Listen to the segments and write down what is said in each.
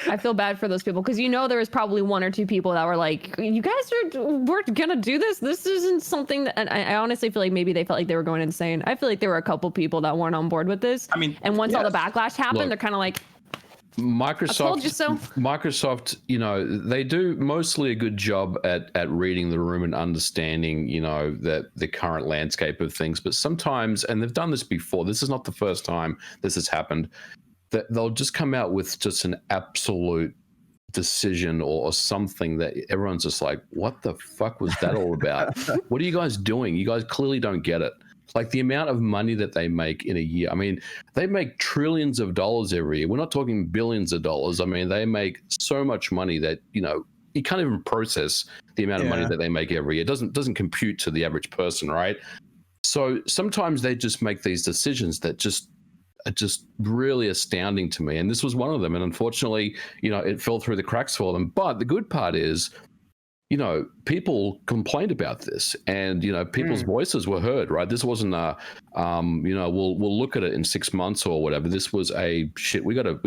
I feel bad for those people because there was probably one or two people that were like, "You guys we're gonna do this. This isn't something that." And I honestly feel like maybe they felt like they were going insane. I feel like there were a couple people that weren't on board with this. I mean, and once all the yes. backlash happened, Look, they're kind of like, Microsoft, I told you so. Microsoft, they do mostly a good job at reading the room and understanding, that the current landscape of things. But sometimes, and they've done this before, this is not the first time this has happened, that they'll just come out with just an absolute decision or something that everyone's just like, what the fuck was that all about? What are you guys doing? You guys clearly don't get it. Like the amount of money that they make in a year. I mean, they make trillions of dollars every year. We're not talking billions of dollars. I mean, they make so much money that, you can't even process the amount of money that they make every year. It doesn't compute to the average person, right? So sometimes they just make these decisions that are just really astounding to me. And this was one of them. And unfortunately, it fell through the cracks for them. But the good part is, people complained about this, and people's voices were heard. Right, this wasn't a, we'll look at it in 6 months or whatever. This was a shit. We got to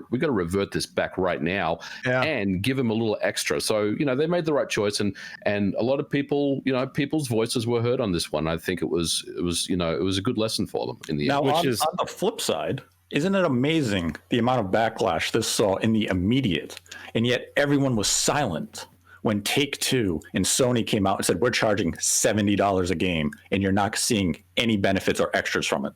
revert this back right now and give them a little extra. So they made the right choice, and a lot of people, people's voices were heard on this one. I think it was a good lesson for them in the end. Now, on the flip side, isn't it amazing the amount of backlash this saw in the immediate, and yet everyone was silent when Take-Two and Sony came out and said, we're charging $70 a game, and you're not seeing any benefits or extras from it?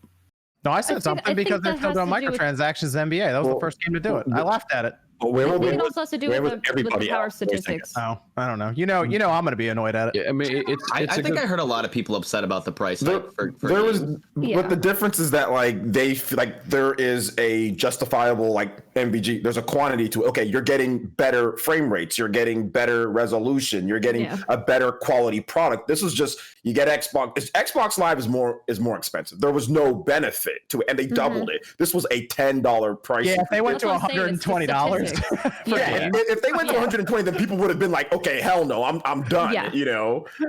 No, I said something because they're still doing microtransactions in NBA. That was the first game to do it. I laughed at it. But where it also has to do with the power statistics. Oh, I don't know. I'm going to be annoyed at it. Yeah, I mean, I think I heard a lot of people upset about the price. But the difference is that they feel like there is a justifiable MVG. There's a quantity to it. Okay, you're getting better frame rates. You're getting better resolution. You're getting a better quality product. This is just you get Xbox. Xbox Live is more expensive. There was no benefit to it, and they doubled it. This was a $10 price. Yeah, if they went to $120. If they went to 120, then people would have been like, "Okay, hell no, I'm done."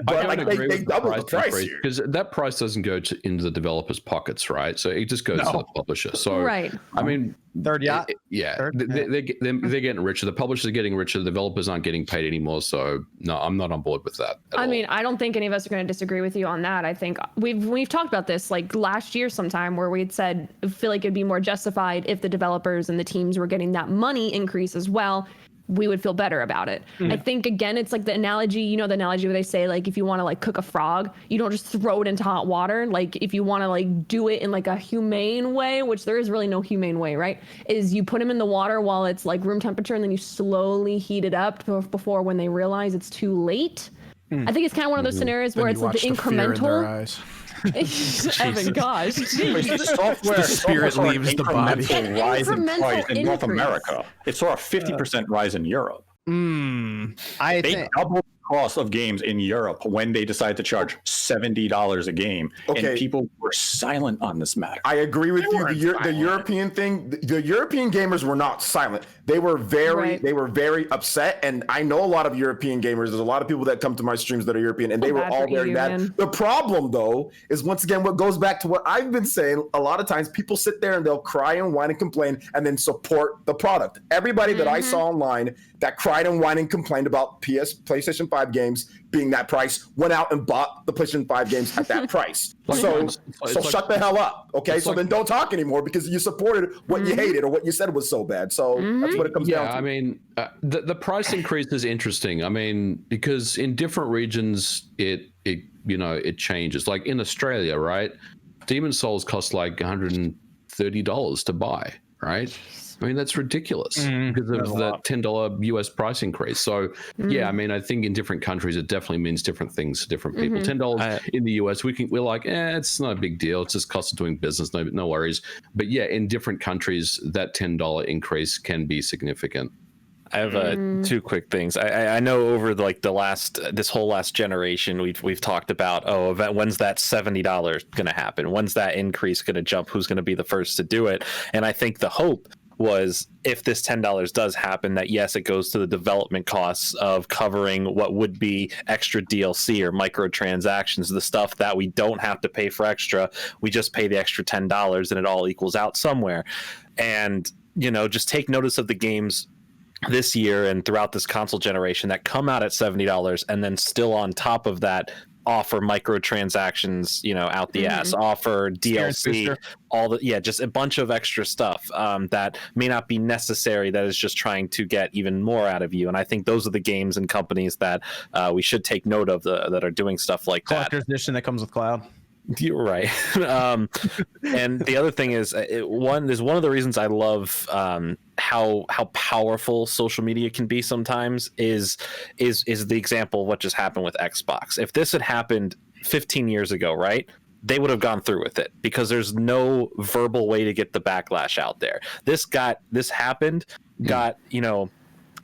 But they doubled the price here because that price doesn't go into the developers' pockets, right? So it just goes to the publisher. So I mean, they're getting richer. The publishers are getting richer. The developers aren't getting paid anymore. So no, I'm not on board with that. I mean, I don't think any of us are going to disagree with you on that. I think we've talked about this last year sometime where we'd said I feel like it'd be more justified if the developers and the teams were getting that money increase as well. We would feel better about it. I think again, it's like the analogy, the analogy where they say if you want to cook a frog, you don't just throw it into hot water. If you want to do it in a humane way, which there is really no humane way, right? Is you put them in the water while it's room temperature, and then you slowly heat it up before when they realize it's too late. I think it's kind of one of those scenarios where it's the incremental. Evan, gosh, the spirit leaves the body. Rise in price in North America. It saw a 50% rise in Europe. They doubled the cost of games in Europe when they decided to charge $70 a game, and people were silent on this matter. I agree with you. The European thing, the European gamers were not silent. They were very upset, and I know a lot of European gamers. There's a lot of people that come to my streams that are European, and they were all very mad. Man. The problem, though, is once again what goes back to what I've been saying. A lot of times, people sit there and they'll cry and whine and complain, and then support the product. Everybody that I saw online that cried and whined and complained about PlayStation 5 games being that price went out and bought the PlayStation 5 games at that price. So shut the hell up, okay? So then don't talk anymore because you supported what you hated or what you said was so bad. So that's what it comes down to. I mean, the price increase is interesting. I mean, because in different regions, it changes. Like in Australia, right? Demon's Souls cost $130 to buy, right? I mean, that's ridiculous because of the $10 US price increase. So, I mean, I think in different countries, it definitely means different things to different people. $10 in the US, we're like, it's not a big deal. It's just cost of doing business. No worries. But yeah, in different countries, that $10 increase can be significant. I have two quick things. I know over this whole last generation, we've talked about when's that $70 going to happen? When's that increase going to jump? Who's going to be the first to do it? And I think the hope was if this $10 does happen, that yes, it goes to the development costs of covering what would be extra DLC or microtransactions, the stuff that we don't have to pay for extra. We just pay the extra $10 and it all equals out somewhere. And just take notice of the games this year and throughout this console generation that come out at $70 and then still on top of that offer microtransactions, out the ass, offer DLC, just a bunch of extra stuff that may not be necessary, that is just trying to get even more out of you. And I think those are the games and companies that we should take note of that are doing stuff like Collector's edition that comes with cloud. You're right. And the other thing is one of the reasons I love how powerful social media can be sometimes is the example of what just happened with Xbox. If this had happened 15 years ago, right, they would have gone through with it because there's no verbal way to get the backlash out there. This happened, got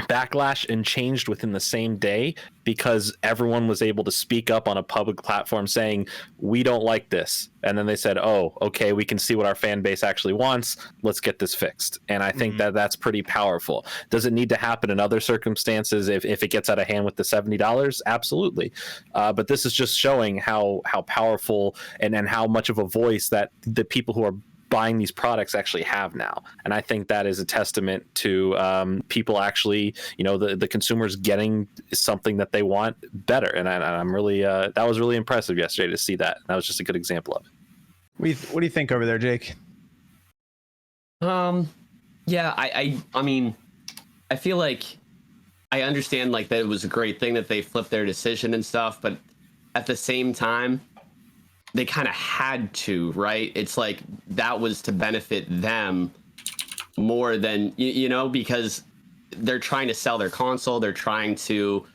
backlash and changed within the same day because everyone was able to speak up on a public platform saying, we don't like this. And then they said, oh, okay, we can see what our fan base actually wants. Let's get this fixed. And I think that's pretty powerful. Does it need to happen in other circumstances if it gets out of hand with the $70? Absolutely. But this is just showing how powerful and how much of a voice that the people who are buying these products actually have now. And I think that is a testament to people actually, the consumers getting something that they want better. And I'm really, that was really impressive yesterday to see that. That was just a good example of it. What do you think over there, Jake? Yeah, I mean, I feel like I understand like that it was a great thing that they flipped their decision and stuff, but at the same time, they kind of had to, right? It's like that was to benefit them more than, because they're trying to sell their console. They're trying to,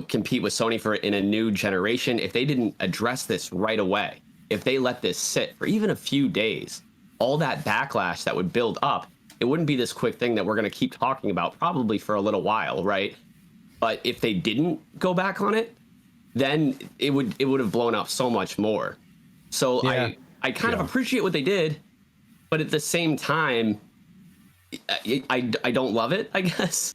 compete with Sony in a new generation. If they didn't address this right away, if they let this sit for even a few days, all that backlash that would build up, it wouldn't be this quick thing that we're going to keep talking about probably for a little while, right? But if they didn't go back on it, then it would have blown up so much more. So yeah. I kind of appreciate what they did, but at the same time, I don't love it, I guess.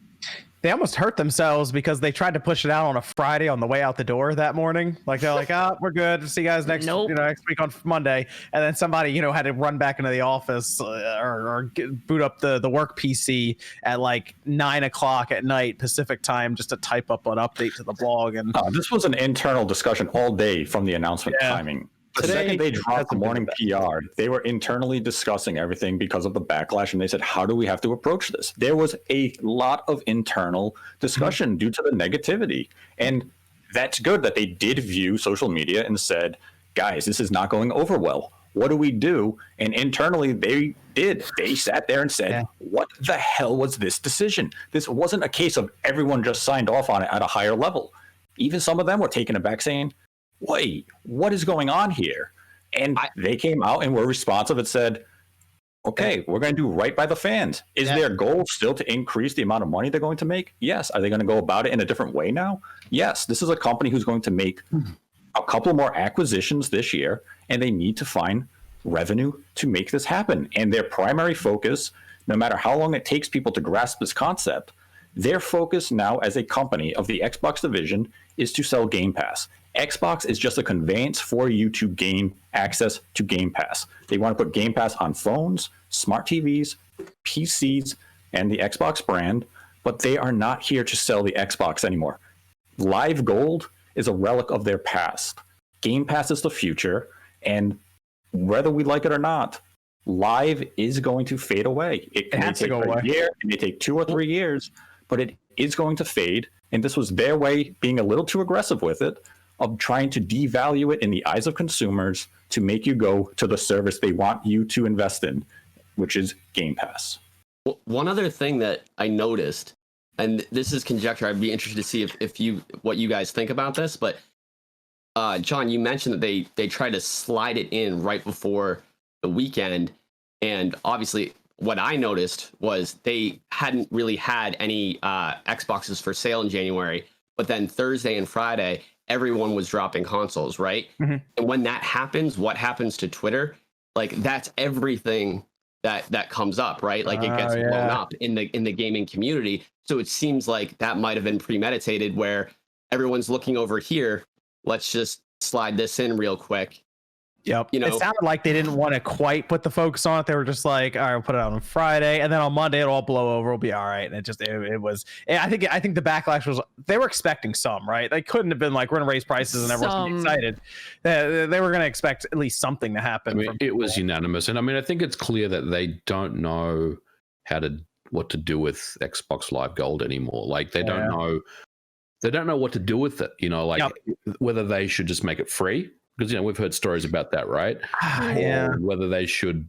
They almost hurt themselves because they tried to push it out on a Friday on the way out the door that morning. Like they're like, we're good. See you guys next week on Monday. And then somebody, had to run back into the office or boot up the work PC at like 9:00 at night Pacific time just to type up an update to the blog. And this was an internal discussion all day from the announcement timing. The second they dropped the morning PR, they were internally discussing everything because of the backlash, and they said, how do we have to approach this? There was a lot of internal discussion due to the negativity. And that's good that they did view social media and said, guys, this is not going over well. What do we do? And internally, they did. They sat there and said, what the hell was this decision? This wasn't a case of everyone just signed off on it at a higher level. Even some of them were taken aback saying, wait, what is going on here? And they came out and were responsive and said, okay, we're going to do right by the fans. Is their goal still to increase the amount of money they're going to make? Yes. Are they going to go about it in a different way now? Yes. This is a company who's going to make a couple more acquisitions this year, and they need to find revenue to make this happen. And their primary focus, no matter how long it takes people to grasp this concept, their focus now as a company of the Xbox division is to sell Game Pass. Xbox is just a conveyance for you to gain access to Game Pass. They want to put Game Pass on phones, smart TVs, PCs, and the Xbox brand, but they are not here to sell the Xbox anymore. Live Gold is a relic of their past. Game Pass is the future, and whether we like it or not, Live is going to fade away. It may take a year, it may take 2 or 3 years, but it is going to fade, and this was their way, being a little too aggressive with it, of trying to devalue it in the eyes of consumers to make you go to the service they want you to invest in, which is Game Pass. One other thing that I noticed, and this is conjecture, I'd be interested to see what you guys think about this, but John, you mentioned that they tried to slide it in right before the weekend, and obviously what I noticed was they hadn't really had any Xboxes for sale in January, but then Thursday and Friday, everyone was dropping consoles, right? And when that happens, what happens to Twitter? Like that's everything that comes up, right? Like it gets blown up in the gaming community. So it seems like that might have been premeditated where everyone's looking over here. Let's just slide this in real quick. Yep. It sounded like they didn't want to quite put the focus on it. They were just like, all right, we'll put it out on Friday, and then on Monday it'll all blow over. It'll be all right. And it was. I think the backlash was they were expecting some, right? They couldn't have been like, we're gonna raise prices and everyone's gonna be excited. They were gonna expect at least something to happen. I mean, it was unanimous, and I mean, I think it's clear that they don't know what to do with Xbox Live Gold anymore. Like they don't know what to do with it. Whether they should just make it free. Because, we've heard stories about that, right? Or whether they should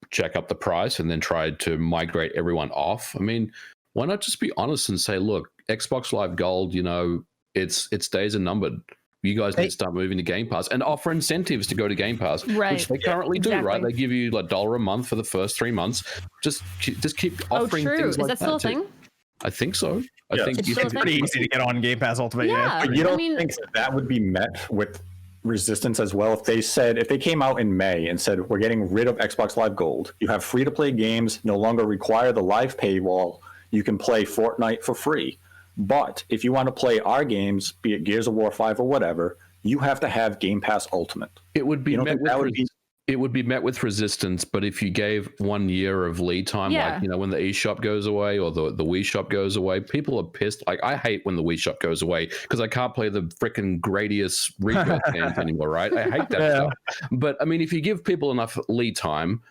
check up the price and then try to migrate everyone off. I mean, why not just be honest and say, look, Xbox Live Gold, its days are numbered. You guys need to start moving to Game Pass and offer incentives to go to Game Pass, which they currently do, right? They give you $1 a month for the first 3 months. Just keep offering things like that. Is that still a thing? I think so. I think it's pretty easy to get on Game Pass Ultimate. But you don't think that would be met with resistance as well if they came out in May and said, we're getting rid of Xbox Live Gold, you have free to play games, no longer require the live paywall, you can play Fortnite for free, but if you want to play our games, be it Gears of War 5 or whatever, you have to have Game Pass Ultimate. It would be it would be met with resistance, but if you gave 1 year of lead time, like when the eShop goes away or the Wii Shop goes away, people are pissed. Like I hate when the Wii Shop goes away because I can't play the freaking Gradius Rebirth games anymore, right? I hate that stuff. But I mean, if you give people enough lead time,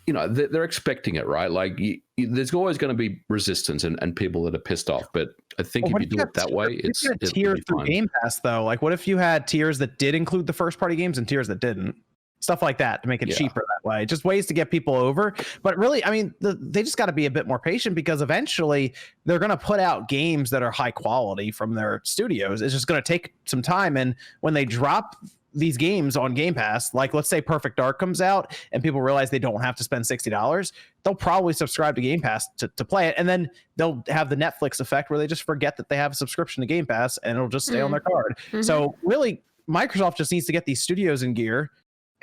they're expecting it, right? Like there's always going to be resistance and people that are pissed off. But I think if you do it that way, it's tiers through Game Pass though. Like what if you had tiers that did include the first party games and tiers that didn't? Stuff like that to make it cheaper that way. Just ways to get people over. But really, I mean, they just got to be a bit more patient because eventually they're going to put out games that are high quality from their studios. It's just going to take some time. And when they drop these games on Game Pass, like let's say Perfect Dark comes out and people realize they don't have to spend $60, they'll probably subscribe to Game Pass to play it. And then they'll have the Netflix effect where they just forget that they have a subscription to Game Pass and it'll just stay on their card. So really, Microsoft just needs to get these studios in gear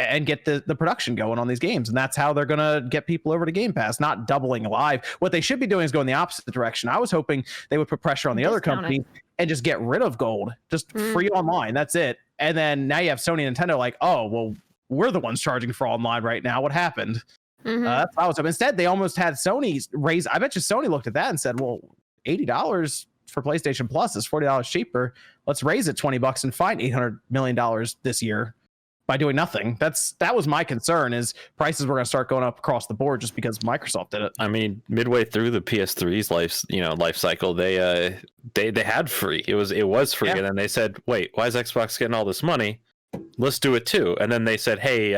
and get the production going on these games. And that's how they're going to get people over to Game Pass, not doubling live. What they should be doing is going the opposite direction. I was hoping they would put pressure on the other company and just get rid of gold, just free online. That's it. And then now you have Sony and Nintendo like, oh, well, we're the ones charging for online right now. What happened? That's what I was hoping. Instead, they almost had Sony raise. I bet you Sony looked at that and said, well, $80 for PlayStation Plus is $40 cheaper. Let's raise it $20 and find $800 million this year by doing nothing. That was my concern, is prices were going to start going up across the board just because Microsoft did it. I mean, midway through the PS3's life cycle, they had free. It was free, and then they said, wait, why is Xbox getting all this money? Let's do it too. And then they said, hey,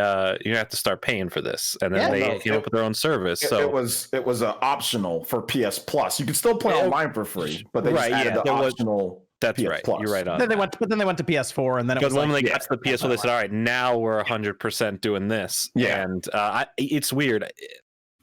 you have to start paying for this. And then they came up with their own service. So it was optional for PS Plus. You could still play online for free, but they just added the optional. That's PS right. Plus. You're right on. Then they went to PS4, and then because when they got to the PS4, they said, "All right, now we're 100% doing this." Yeah, and it's weird.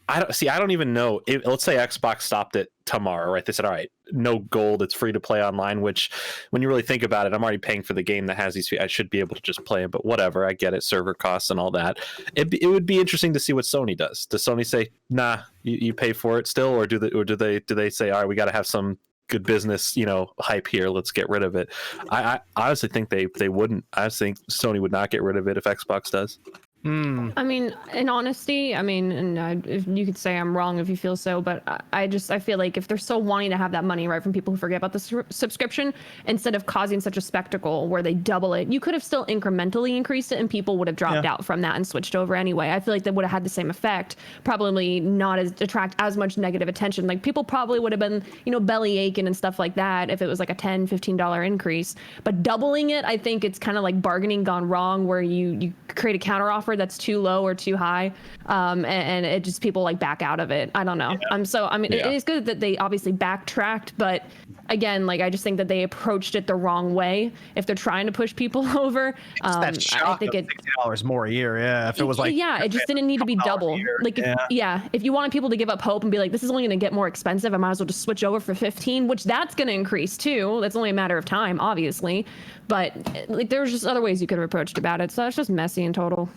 I don't even know. Let's say Xbox stopped it tomorrow, right? They said, "All right, no gold. It's free to play online." Which, when you really think about it, I'm already paying for the game that has these. I should be able to just play it, but whatever. I get it, server costs and all that. It would be interesting to see what Sony does. Does Sony say, "Nah, you pay for it still," or do they say, "All right, we got to have some good business, hype here. Let's get rid of it." I honestly think they wouldn't. I think Sony would not get rid of it if Xbox does. I mean, in honesty, if you could say I'm wrong if you feel so, but I feel like if they're so wanting to have that money, right, from people who forget about the subscription, instead of causing such a spectacle where they double it, you could have still incrementally increased it and people would have dropped out from that and switched over anyway. I feel like that would have had the same effect, probably not attract as much negative attention. Like people probably would have been, belly aching and stuff like that if it was like a $10, $15 increase. But doubling it, I think it's kind of like bargaining gone wrong, where you create a counter offer that's too low or too high, and it just people like back out of it. I don't know. It is good that they obviously backtracked, but again, like I just think that they approached it the wrong way. If they're trying to push people over, I think it's $60 more a year. Yeah, if it was like it just didn't need to be double. Like if you wanted people to give up hope and be like, this is only going to get more expensive, I might as well just switch over for 15, which that's going to increase too. That's only a matter of time, obviously, but like there's just other ways you could have approached about it. So it's just messy in total.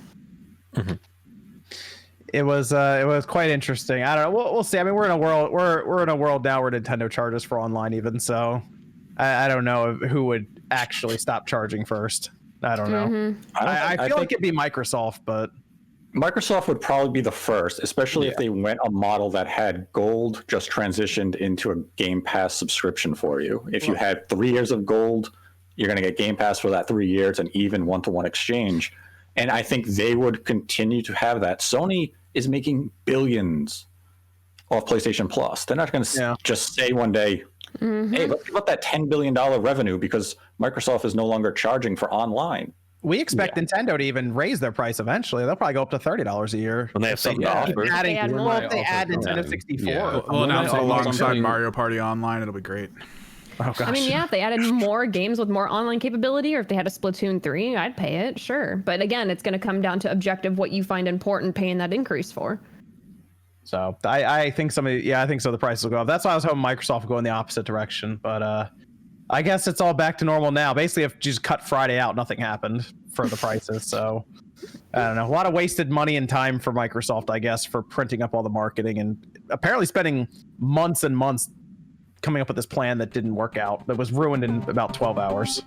It was quite interesting. I don't know. We'll see. I mean, we're in a world now where Nintendo charges for online even. So I don't know who would actually stop charging first. I don't know. Mm-hmm. I feel like it'd be Microsoft, but Microsoft would probably be the first, especially if they went a model that had gold just transitioned into a Game Pass subscription for you. If you had 3 years of gold, you're going to get Game Pass for that 3 years and even one-to-one exchange. And I think they would continue to have that. Sony is making billions off PlayStation Plus. They're not going to just say one day, hey, let's give up that $10 billion revenue because Microsoft is no longer charging for online. We expect Nintendo to even raise their price eventually. They'll probably go up to $30 a year. When they have something to offer. If they add Nintendo 64. Yeah. We'll announce it alongside Mario Party Online. It'll be great. Oh, gosh. I mean, if they added more games with more online capability, or if they had a Splatoon 3, I'd pay it, sure. But again, it's going to come down to objective what you find important paying that increase for. So I think I think so. The prices will go up. That's why I was hoping Microsoft would go in the opposite direction. But I guess it's all back to normal now. Basically, if you just cut Friday out, nothing happened for the prices. So I don't know. A lot of wasted money and time for Microsoft, I guess, for printing up all the marketing and apparently spending months and months coming up with this plan that didn't work out. That was ruined in about 12 hours.